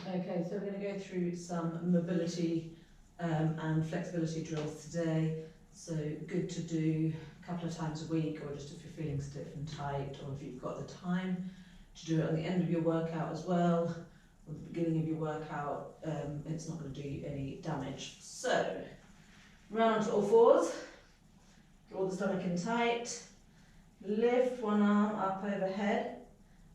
Okay, so we're going to go through some mobility and flexibility drills today. So good to do a couple of times a week, or just if you're feeling stiff and tight, or if you've got the time to do it at the end of your workout as well, or the beginning of your workout. It's not going to do you any damage. So round onto all fours, draw the stomach in tight, lift one arm up overhead.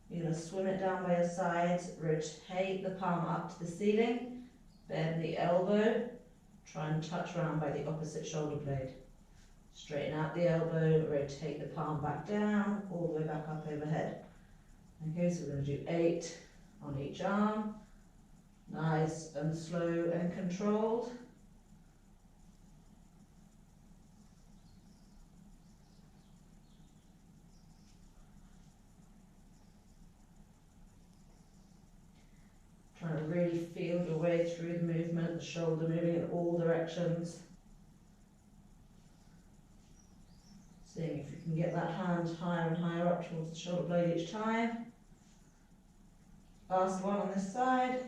You're going to swim it down by your sides, rotate the palm up to the ceiling, bend the elbow, try and touch around by the opposite shoulder blade. Straighten out the elbow, rotate the palm back down, all the way back up overhead. Okay, so we're going to do 8 on each arm, nice and slow and controlled. Trying to really feel your way through the movement, the shoulder moving in all directions. Seeing if you can get that hand higher and higher up towards the shoulder blade each time. Last one on this side.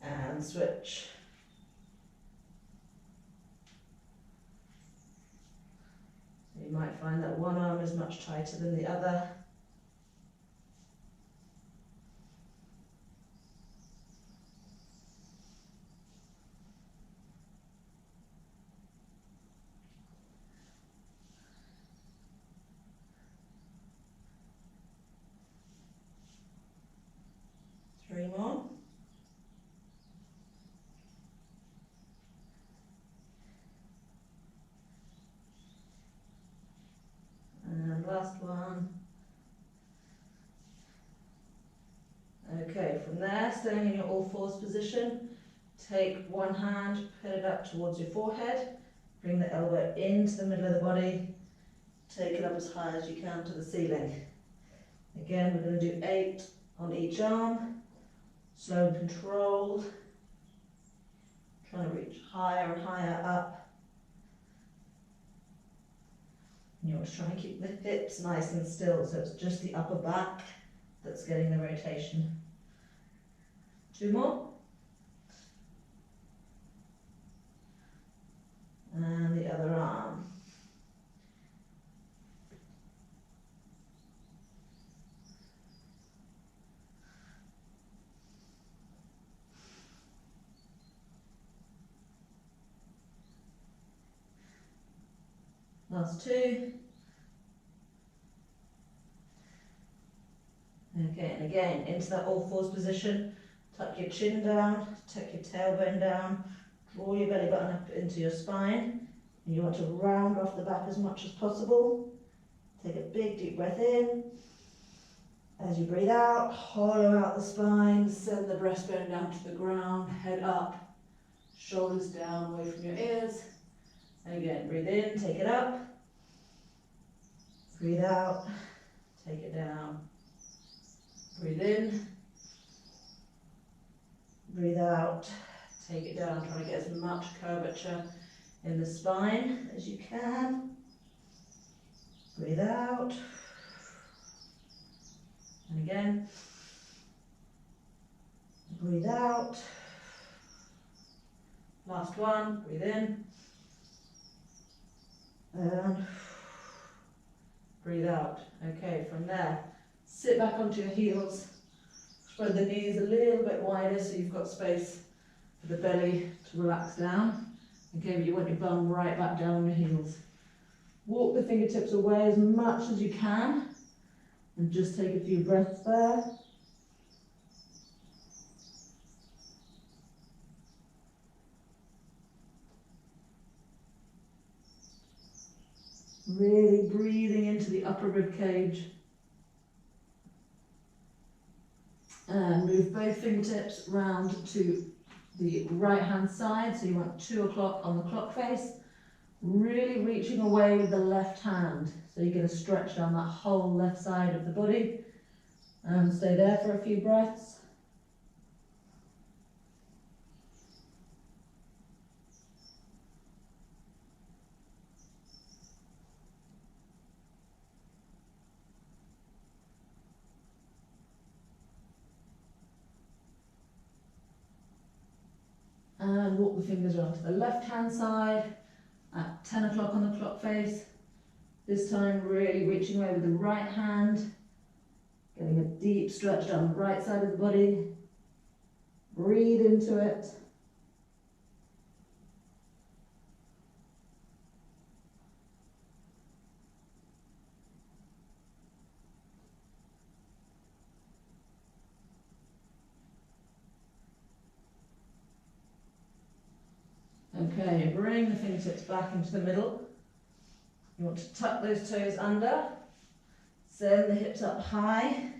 And switch. So you might find that one arm is much tighter than the other. Three more. And last one. Okay, from there, staying in your all fours position, take one hand, put it up towards your forehead, bring the elbow into the middle of the body, take it up as high as you can to the ceiling. Again, we're going to do 8 on each arm, slow and controlled, trying to reach higher and higher up. And you want to try and keep the hips nice and still, so it's just the upper back that's getting the rotation. 2 more. And the other arm. Last 2. Okay, and again, into that all fours position, tuck your chin down, tuck your tailbone down, draw your belly button up into your spine, and you want to round off the back as much as possible. Take a big deep breath in. As you breathe out, hollow out the spine, send the breastbone down to the ground, head up, shoulders down away from your ears. And again, breathe in, take it up. Breathe out, take it down. Breathe in, breathe out, take it down, try to get as much curvature in the spine as you can. Breathe out, and again, breathe out. Last one, breathe in, and breathe out. Okay, from there, sit back onto your heels, spread the knees a little bit wider so you've got space for the belly to relax down. Okay, but you want your bum right back down on your heels. Walk the fingertips away as much as you can and just take a few breaths there. Really breathing into the upper rib cage. And move both fingertips round to the right hand side, so you want 2 o'clock on the clock face. Really reaching away with the left hand, so you're going to stretch down that whole left side of the body. And stay there for a few breaths. walk the fingers around to the left hand side at 10 o'clock on the clock face. This time really reaching away with the right hand, getting a deep stretch down the right side of the body. Breathe into it. Okay, bring the fingertips back into the middle. You want to tuck those toes under, send the hips up high,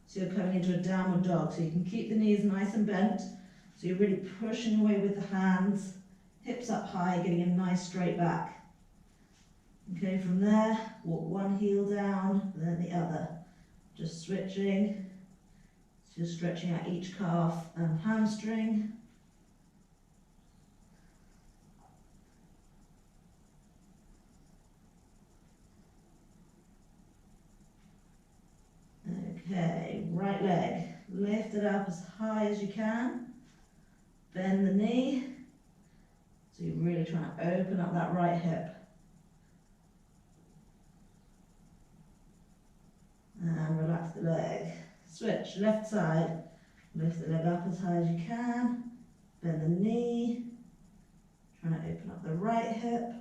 so you're coming into a downward dog. So you can keep the knees nice and bent, so you're really pushing away with the hands, hips up high, getting a nice straight back. Okay, from there, walk one heel down, then the other. Just switching, so you're stretching out each calf and hamstring. Okay, right leg, lift it up as high as you can, bend the knee, so you're really trying to open up that right hip. And relax the leg. Switch, left side, lift the leg up as high as you can, bend the knee, trying to open up the right hip.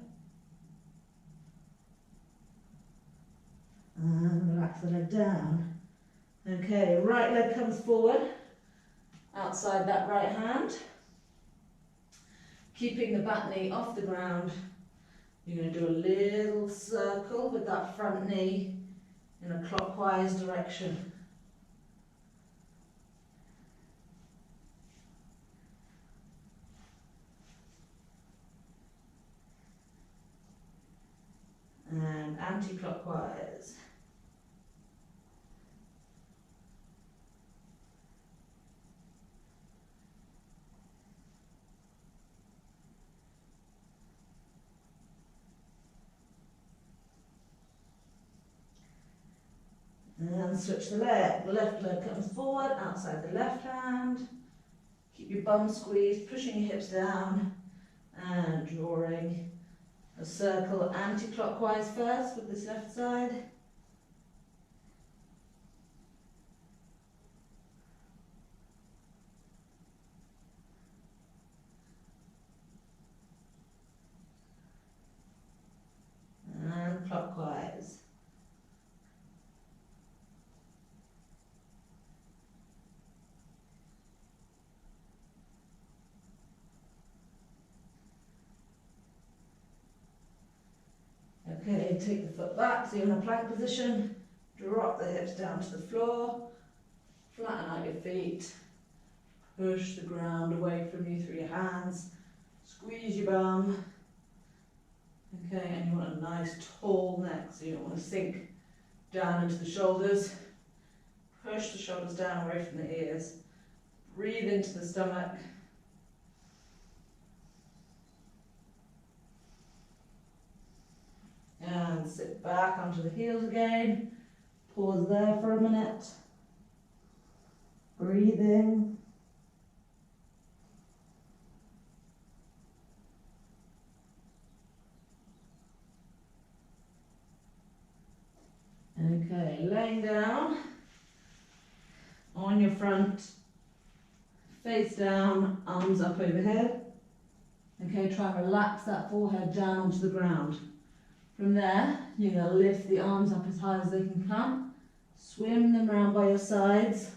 And relax the leg down. Okay, right leg comes forward, outside that right hand. Keeping the back knee off the ground, you're going to do a little circle with that front knee in a clockwise direction. And anti-clockwise. And switch the leg. The left leg comes forward, outside the left hand. Keep your bum squeezed, pushing your hips down and drawing a circle anti-clockwise first with this left side. And clockwise. Okay, take the foot back so you're in a plank position, drop the hips down to the floor, flatten out your feet, push the ground away from you through your hands, squeeze your bum. Okay, and you want a nice tall neck, so you don't want to sink down into the shoulders. Push the shoulders down away from the ears, breathe into the stomach. And sit back onto the heels again. Pause there for a minute. Breathe in. Okay, laying down on your front, face down, arms up overhead. Okay, try and relax that forehead down onto the ground. From there, you're going to lift the arms up as high as they can come, swim them around by your sides,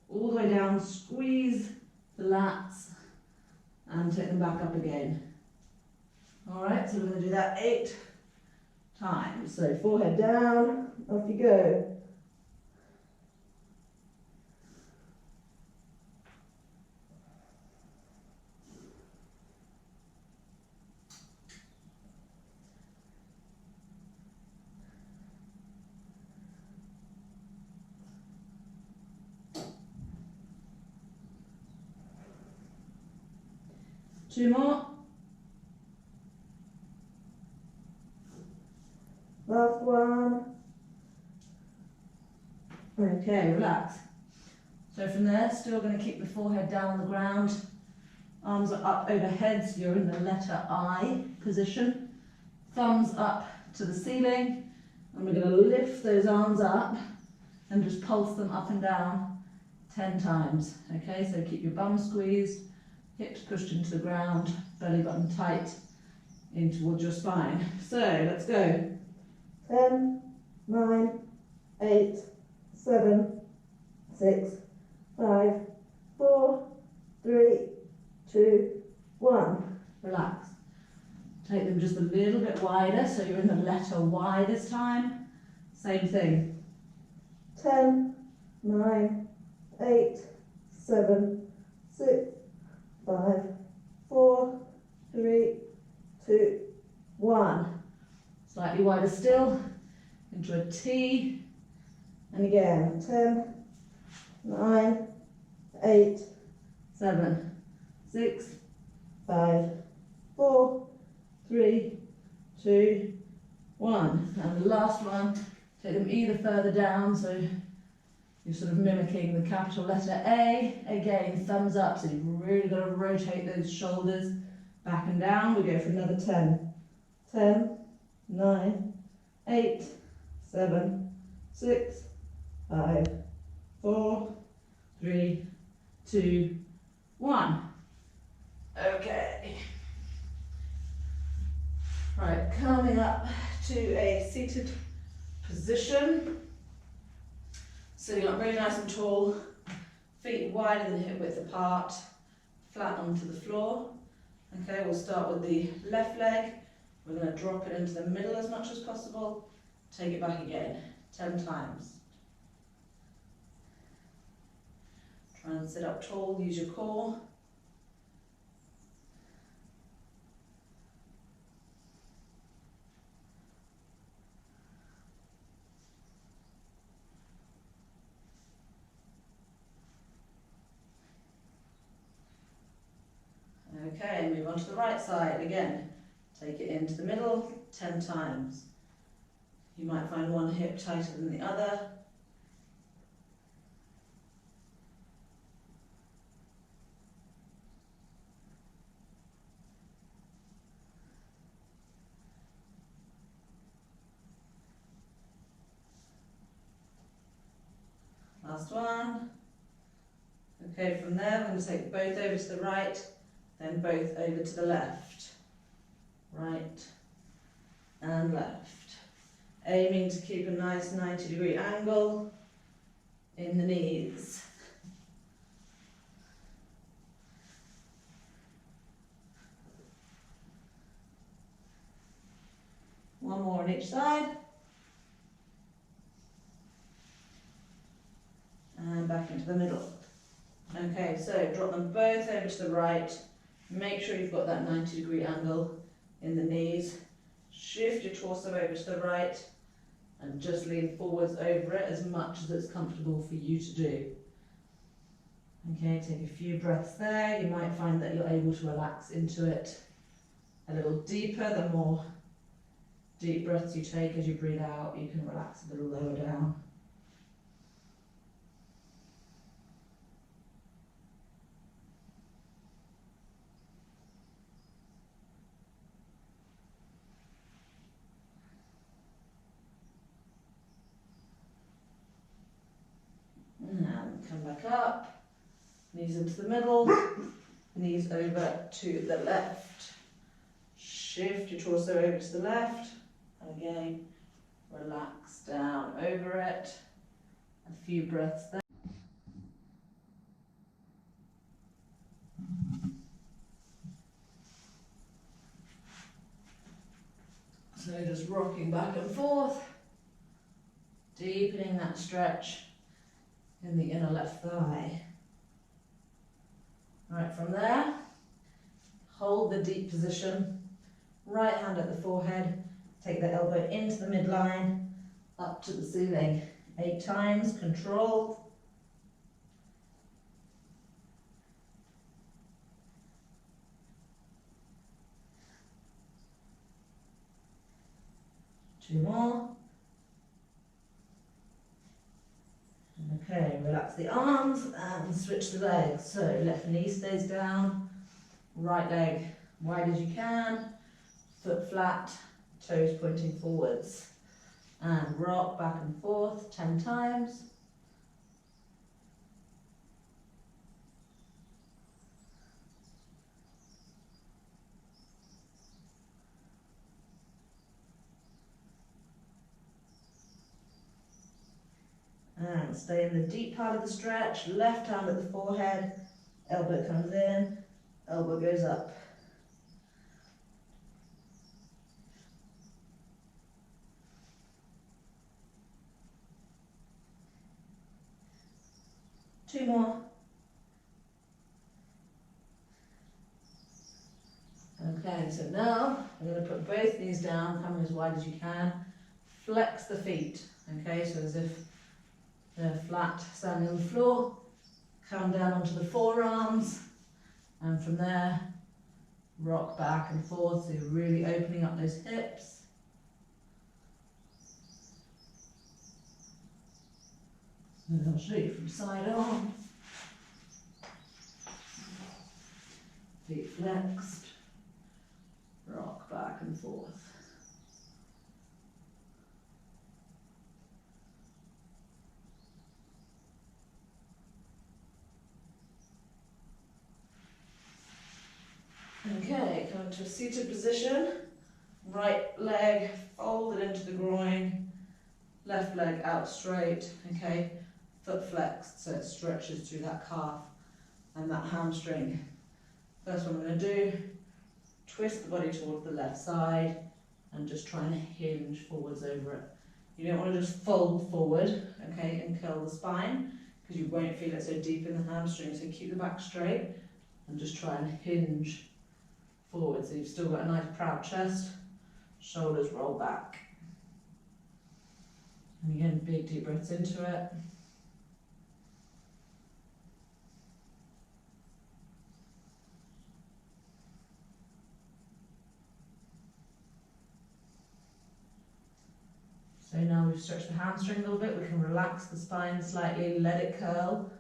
all the way down, squeeze the lats, and take them back up again. Alright, so we're going to do that 8 times. So forehead down, off you go. Two more. Last one. Okay, relax. So from there, still going to keep the forehead down on the ground. Arms are up overhead, so you're in the letter I position. Thumbs up to the ceiling, and we're going to lift those arms up and just pulse them up and down 10 times. Okay, so keep your bum squeezed, hips pushed into the ground, belly button tight in towards your spine. So let's go. 10, 9, 8, 7, 6, 5, 4, 3, 2, 1. Relax. Take them just a little bit wider, so you're in the letter Y this time. Same thing. 10, 9, 8, 7, 6, 5, 4, 3, 2, 1. Slightly wider still, into a T. And again, 10, 9, 8, 7, 6, 5, 4, 3, 2, 1. And the last one, take them either further down, so you're sort of mimicking the capital letter A. Again, thumbs up, so you've really got to rotate those shoulders back and down. We go for another 10. 10, 9, 8, 7, 6, 5, 4, 3, 2, 1. Okay. Right, coming up to a seated position. Sitting up really nice and tall, feet wider than hip width apart, flat onto the floor. Okay, we'll start with the left leg. We're going to drop it into the middle as much as possible. Take it back again, 10 times. Try and sit up tall, use your core. Okay, move on to the right side again. Take it into the middle 10 times. You might find one hip tighter than the other. Last one. Okay, from there we're going to take both over to the right, then both over to the left. Right and left. Aiming to keep a nice 90-degree angle in the knees. One more on each side. And back into the middle. Okay, so drop them both over to the right. Make sure you've got that 90-degree angle in the knees. Shift your torso over to the right and just lean forwards over it as much as it's comfortable for you to do. Okay, take a few breaths there. You might find that you're able to relax into it a little deeper. The more deep breaths you take as you breathe out, you can relax a little lower down. And come back up, knees into the middle, knees over to the left. Shift your torso over to the left, and again, relax down over it. A few breaths there. So just rocking back and forth, deepening that stretch in the inner left thigh. Right, from there, hold the deep position, right hand at the forehead, take the elbow into the midline, up to the ceiling. 8 times, control. Two more. Okay, relax the arms and switch the legs. So left knee stays down, Right leg wide as you can, foot flat, toes pointing forwards. And rock back and forth 10 times. And stay in the deep part of the stretch, left hand at the forehead, elbow comes in, elbow goes up. Two more. Okay, so now I'm going to put both knees down, come as wide as you can. Flex the feet, okay, so as if they're flat, standing on the floor. Come down onto the forearms, and from there, rock back and forth, so you're really opening up those hips. And I'll show you from side on. Feet flexed, rock back and forth. Okay, come into a seated position. Right leg folded into the groin, left leg out straight, okay, foot flexed so it stretches through that calf and that hamstring. First one I'm going to do, twist the body towards the left side and just try and hinge forwards over it. You don't want to just fold forward, okay, and curl the spine because you won't feel it so deep in the hamstring, so keep the back straight and just try and hinge forward so you've still got a nice proud chest, shoulders roll back. And again, big deep breaths into it. So now we've stretched the hamstring a little bit, we can relax the spine slightly, let it curl,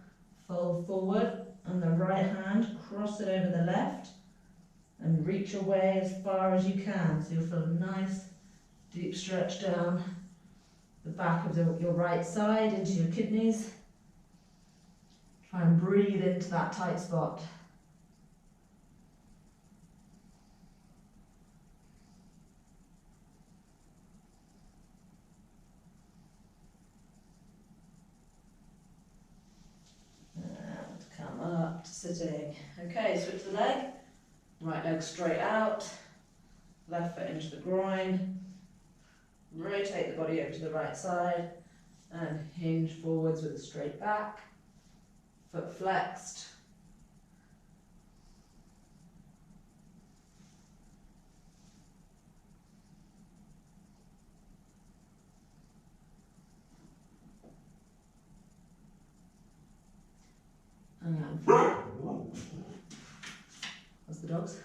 fold forward, and the right hand, cross it over the left, and reach away as far as you can. So you'll feel a nice deep stretch down the back of your right side into your kidneys. Try and breathe into that tight spot. And come up to sitting. Okay, switch the leg. Right leg straight out, left foot into the groin. Rotate the body over to the right side and hinge forwards with a straight back. Foot flexed. And that's the dogs.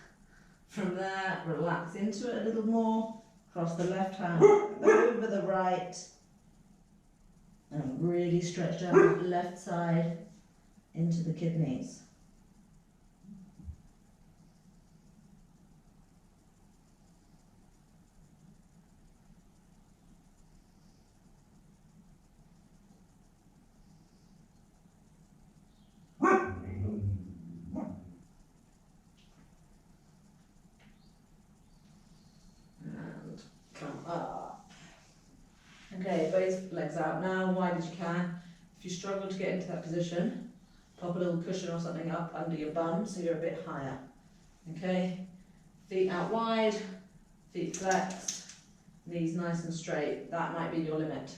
From there, relax into it a little more. Cross the left hand over the right. And really stretch down that left side into the kidneys. And come up. Okay, both legs out now, wide as you can. If you struggle to get into that position, pop a little cushion or something up under your bum so you're a bit higher. Okay, feet out wide, feet flexed, knees nice and straight. That might be your limit.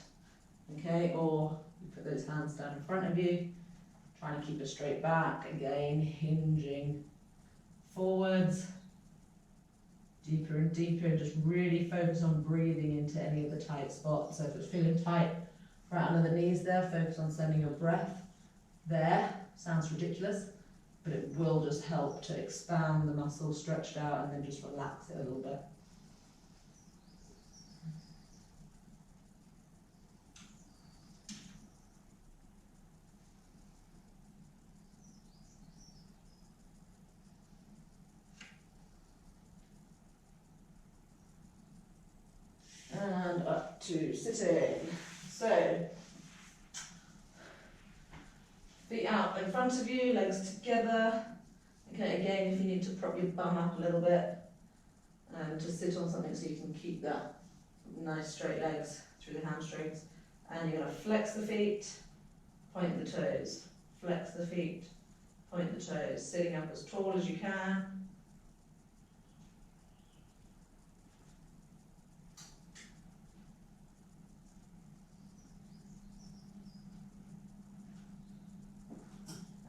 Okay, or you put those hands down in front of you, trying to keep a straight back, again, hinging forwards, deeper and deeper, and just really focus on breathing into any of the tight spots. So if it's feeling tight right under the knees there, focus on sending your breath there. Sounds ridiculous, but it will just help to expand the muscle, stretched out, and then just relax it a little bit. to sitting. So, feet out in front of you, legs together. Okay, again, if you need to prop your bum up a little bit, to sit on something so you can keep that nice straight legs through the hamstrings. And you're going to flex the feet, point the toes. Flex the feet, point the toes. Sitting up as tall as you can.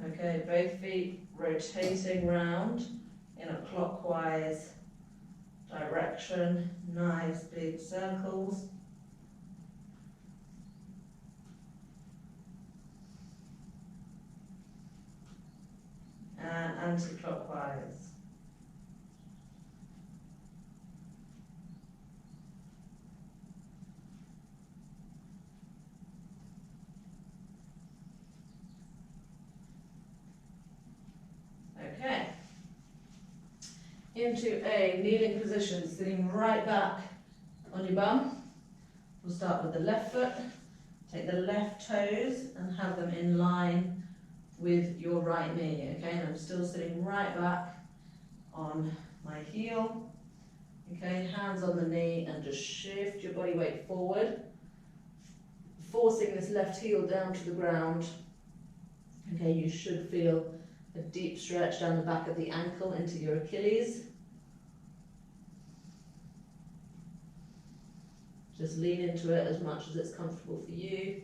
Okay, both feet rotating round in a clockwise direction, nice big circles. And anti-clockwise. Okay. Into a kneeling position, sitting right back on your bum. We'll start with the left foot. Take the left toes and have them in line with your right knee, okay? And I'm still sitting right back on my heel. Okay, hands on the knee and just shift your body weight forward, forcing this left heel down to the ground. Okay, you should feel a deep stretch down the back of the ankle into your Achilles. Just lean into it as much as it's comfortable for you.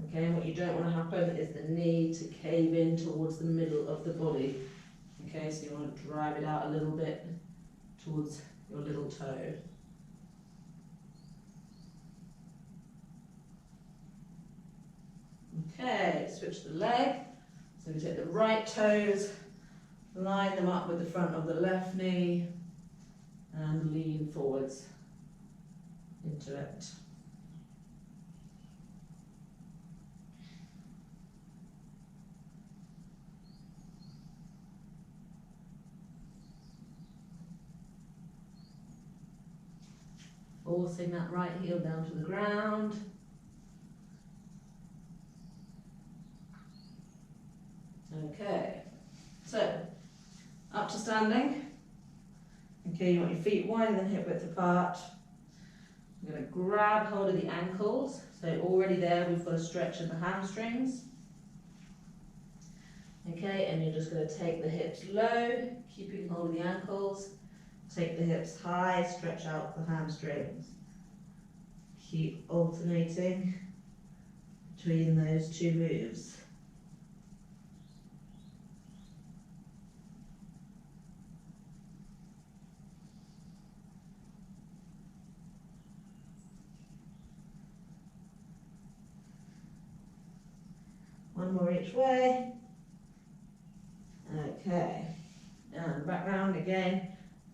Okay, and what you don't want to happen is the knee to cave in towards the middle of the body. Okay, so you want to drive it out a little bit towards your little toe. Okay, switch the leg. So we take the right toes, line them up with the front of the left knee, and lean forwards into it. Forcing that right heel down to the ground. Okay, so up to standing. Okay, you want your feet wider than hip width apart. I'm going to grab hold of the ankles. So already there we've got a stretch in the hamstrings. Okay, and you're just going to take the hips low, keeping hold of the ankles. Take the hips high, stretch out the hamstrings. Keep alternating between those two moves. One more each way. Okay, and back round again.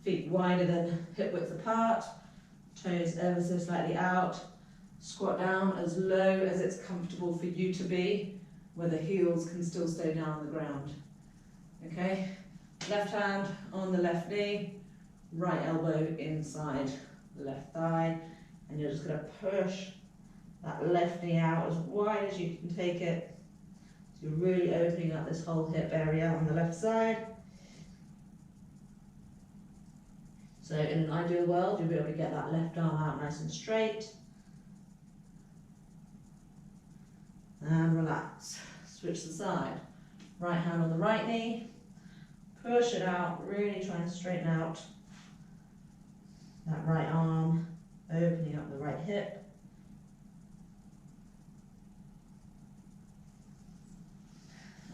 Feet wider than hip width apart, toes ever so slightly out. Squat down as low as it's comfortable for you to be, where the heels can still stay down on the ground. Okay, left hand on the left knee, right elbow inside the left thigh, and you're just going to push that left knee out as wide as you can take it. So you're really opening up this whole hip area on the left side. So in an ideal world, you'll be able to get that left arm out nice and straight. And relax. Switch the side. Right hand on the right knee. Push it out, really trying to straighten out that right arm, opening up the right hip.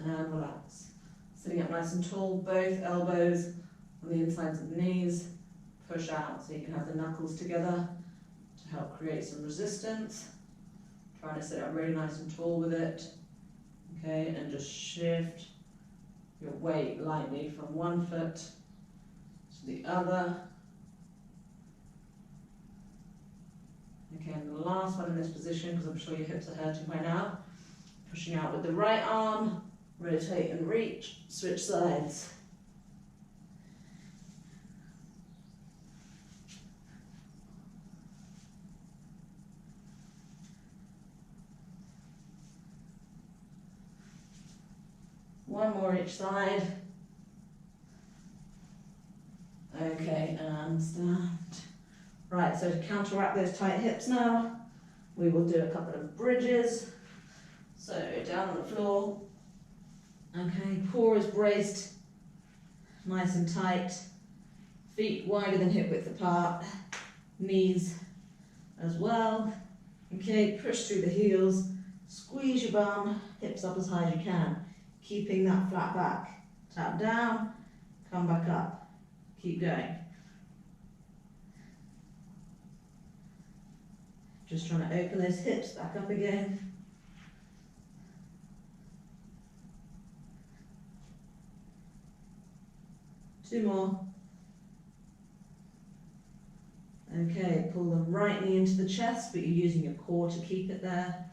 And relax. Sitting up nice and tall, both elbows on the insides of the knees. Push out so you can have the knuckles together to help create some resistance. Trying to sit up really nice and tall with it. Okay, and just shift your weight lightly from one foot to the other. Okay, and the last one in this position, because I'm sure your hips are hurting by now. Pushing out with the right arm, rotate and reach, switch sides. one more each side. Okay, and stand. Right, so to counteract those tight hips now, we will do a couple of bridges. So down on the floor. Okay, core is braced, nice and tight. Feet wider than hip width apart. Knees as well. Okay, push through the heels. Squeeze your bum, hips up as high as you can. Keeping that flat back. Tap down, come back up. Keep going. Just trying to open those hips back up again. Two more. Okay, pull the right knee into the chest, but you're using your core to keep it there.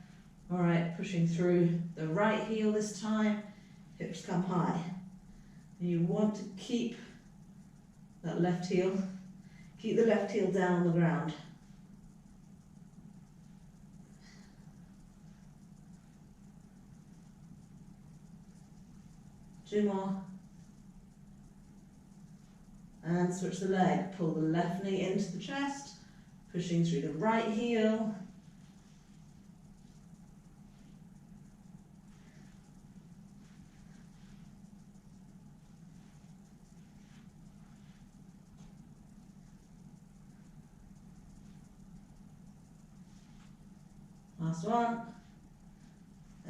All right, pushing through the right heel this time. Hips come high. And you want to keep that left heel. Keep the left heel down on the ground. Two more. And switch the leg. Pull the left knee into the chest, pushing through the right heel. Last one.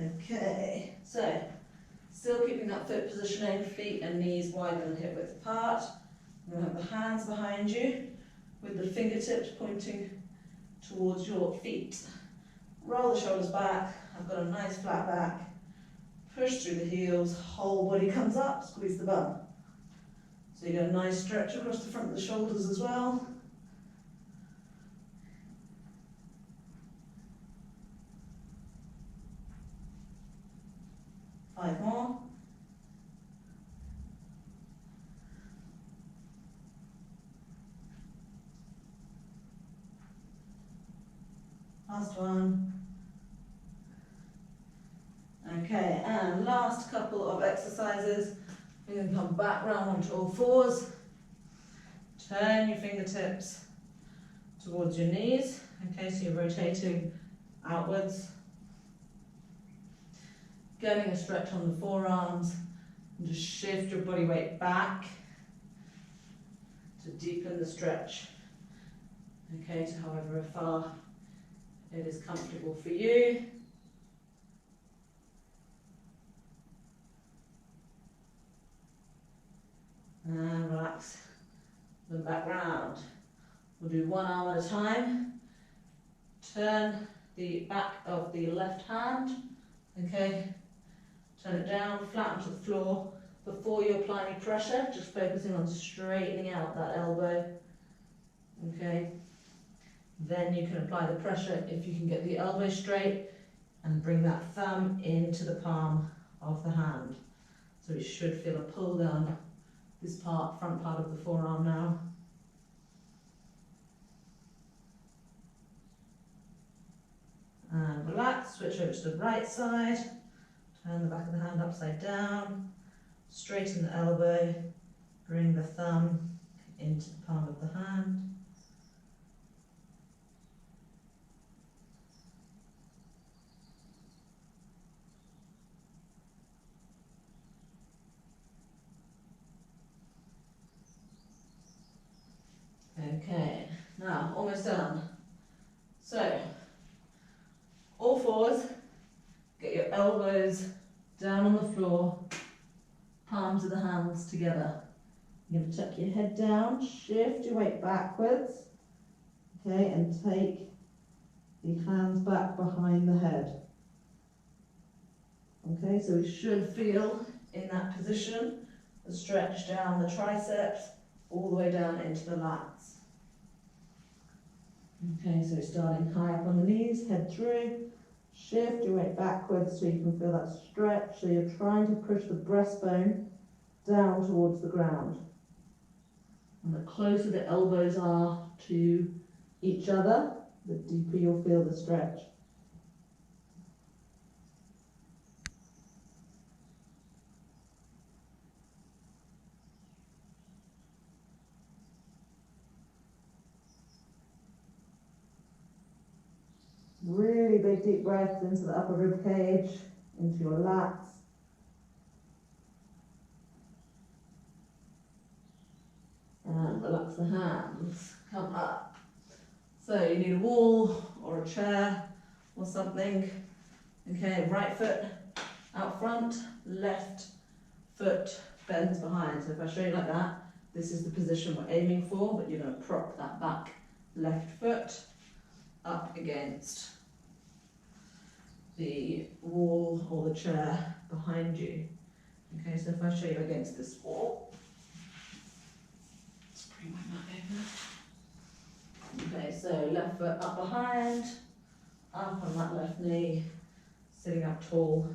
Okay, so still keeping that foot positioning, feet and knees wider than hip width apart. You're going to have the hands behind you with the fingertips pointing towards your feet. Roll the shoulders back. I've got a nice flat back. Push through the heels, whole body comes up, squeeze the bum. So you get a nice stretch across the front of the shoulders as well. Five more. Last one. Okay, and last couple of exercises. We're going to come back round onto all fours. Turn your fingertips towards your knees. Okay, so you're rotating outwards. Getting a stretch on the forearms. And just shift your body weight back to deepen the stretch. Okay, to however far it is comfortable for you. And relax them back round. We'll do one arm at a time. Turn the back of the left hand. Okay. Turn it down, flat onto the floor. Before you apply any pressure, just focusing on straightening out that elbow. Okay. Then you can apply the pressure if you can get the elbow straight and bring that thumb into the palm of the hand. So you should feel a pull down this part, front part of the forearm now. And relax, switch over to the right side. Turn the back of the hand upside down. Straighten the elbow. Bring the thumb into the palm of the hand. Okay, now almost done. So, all fours, get your elbows down on the floor, palms of the hands together. You're going to tuck your head down, shift your weight backwards, okay, and take the hands back behind the head. Okay, so we should feel in that position the stretch down the triceps, all the way down into the lats. Okay, so starting high up on the knees, head through, shift your weight backwards so you can feel that stretch. So you're trying to push the breastbone down towards the ground. And the closer the elbows are to each other, the deeper you'll feel the stretch. Really big deep breaths into the upper rib cage, into your lats. And relax the hands, come up. So you need a wall or a chair or something. Okay, right foot out front, left foot bends behind. So if I show you like that, this is the position we're aiming for, but you're going to prop that back left foot up against the wall or the chair behind you. Okay, so if I show you against this wall, let's bring my mat over. Okay, so left foot up behind, up on that left knee, sitting up tall.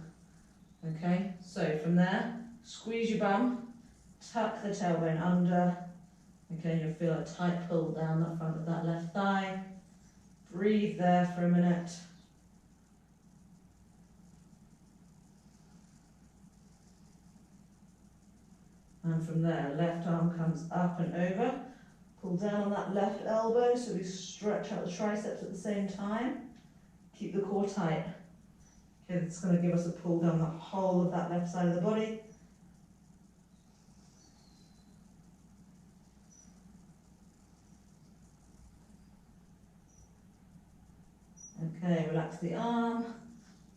Okay, so from there, squeeze your bum, tuck the tailbone under. Okay, you'll feel a tight pull down the front of that left thigh. Breathe there for a minute. And from there, left arm comes up and over. Pull down on that left elbow so we stretch out the triceps at the same time. Keep the core tight. Okay, it's going to give us a pull down the whole of that left side of the body. Okay, relax the arm,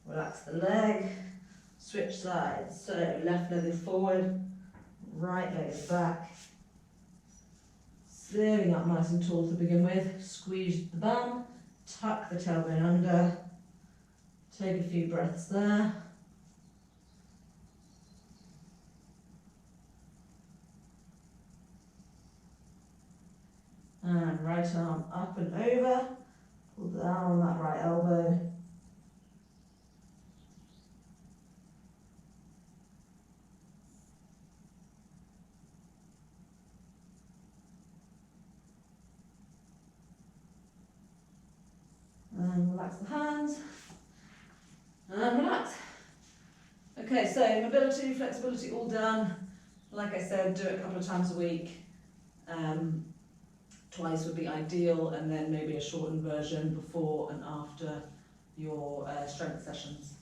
relax the leg, switch sides. So left leg is forward, right leg is back. Sitting up nice and tall to begin with. Squeeze the bum, tuck the tailbone under. Take a few breaths there. And right arm up and over. Pull down on that right elbow. And relax the hands. And relax. Okay, so mobility, flexibility all done. Like I said, do it a couple of times a week. Twice would be ideal, and then maybe a shortened version before and after your strength sessions.